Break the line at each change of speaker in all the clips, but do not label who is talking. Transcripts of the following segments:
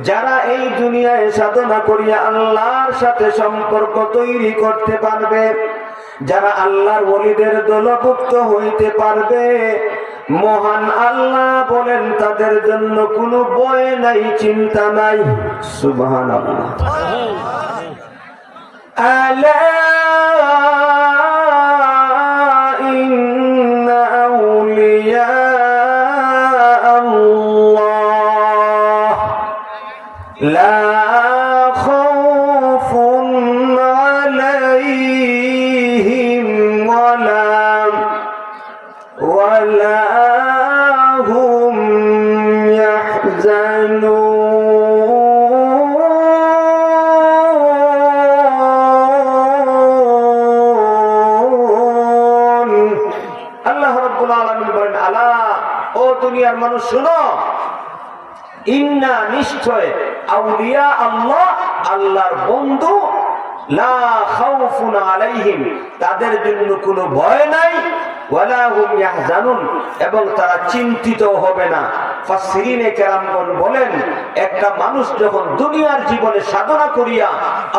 যারা এই দুনিয়ায় সাধনা করিয়া আল্লাহর সাথে সম্পর্ক তৈরি করতে পারবে, যারা আল্লাহর ওলিদের দলভুক্ত হইতে পারবে, মহান আল্লাহ বলেন তাদের জন্য কোনো ভয় নাই, চিন্তা নাই। সুবহানাল্লাহ। আলা ইন্না আউলিয়া আল্লাহ লা খাউফুন আলাইহিম ওয়ালা হুম ইয়াহজানুন। আল্লাহ রাব্বুল আলামিন বলেন, আলা, ও দুনিয়ার মানুষ শুনো, ইন্না, নিশ্চয়, আউলিয়া আল্লাহ, আল্লাহর বন্ধু, লা খাউফুন আলাইহিম, তাদের জন্য কোনো ভয় নাই, ওয়ালা হুম ইয়াহজানুন, এবং তারা চিন্তিত হবে না। ফাসসিরিনে কেরামগণ বলেন, একটা মানুষ যখন দুনিয়ার জীবনে সাধনা করিয়া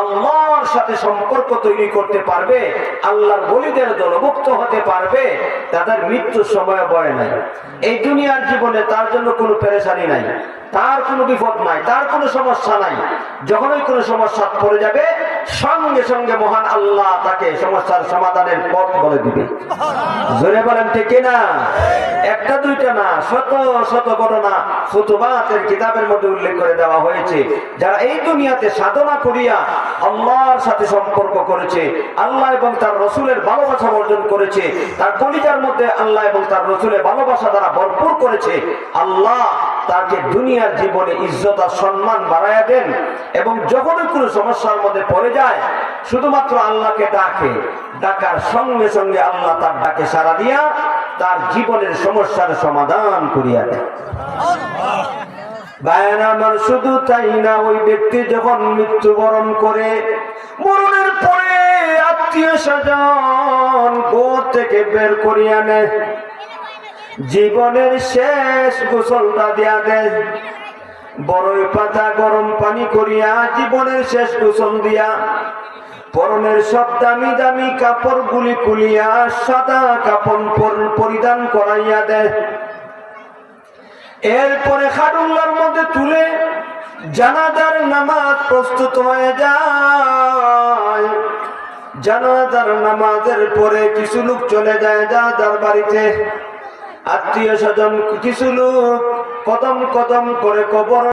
আল্লাহর সাথে সম্পর্ক তৈরি করতে পারবে, আল্লাহর ওলিদের দলভুক্ত হতে পারবে, তাদের মৃত্যুর সময় ভয় নাই। এই দুনিয়ার জীবনে তার জন্য কোনো পেরেশানি নাই, তার কোনো বিপদ নাই, তার কোনো সমস্যা নাই। যখনই কোনো সমস্যা পড়ে যাবে, সঙ্গে সঙ্গে মহান আল্লাহ তাকে সমস্যার সমাধানের পথ বলে দিবে। জোরে বলেন ঠিক কিনা? একটা দুইটা না, শত শত ঘটনা ফুতুবাতের কিতাবের মধ্যে উল্লেখ করে দেওয়া হয়েছে। যারা এই দুনিয়াতে সাধনা করিয়া আল্লাহর সাথে সম্পর্ক করেছে, আল্লাহ এবং তার রসুলের ভালোবাসা অর্জন করেছে, তার কলিজার মধ্যে আল্লাহ এবং তার রসুলের ভালোবাসা দ্বারা ভরপুর করেছে, আল্লাহ তাকে দুনিয়ার জীবনে ইজ্জত আর সম্মান বাড়াইয়া দেন। এবং যখনই কোনো সমস্যার মধ্যে পড়ে যায়, শুধুমাত্র আল্লাহকে ডাকে, ডাকার সঙ্গে সঙ্গে আল্লাহ তার ডাকে সাড়া দিয়া তার জীবনের সমস্যার সমাধান করিয়া দেয়। ভাইয়েরা আমার, শুধু তাই না, ওই ব্যক্তি যখন মৃত্যুবরণ করে, মরণের পরে আত্মীয় স্বজন ঘর থেকে বের করিয়া নেয়, জীবনের শেষ গোসলটা দিয়া দেয়, বড়ই পাতা গরম পানি করিয়া জীবনের শেষ গোসল দিয়া, পরনের সব দামি দামি কাপড় গুলি খুলিয়া সাদা কাপড় পরিধান করাইয়া দেয়। এরপরে খাটুল্লার মধ্যে তুলে জানাজার নামাজ প্রস্তুত হয়ে যায়। জানাজার নামাজের পরে কিছু লোক চলে যায় যার বাড়িতে, আত্মীয় স্বজন কিছু লোক কদম কদম করে কবর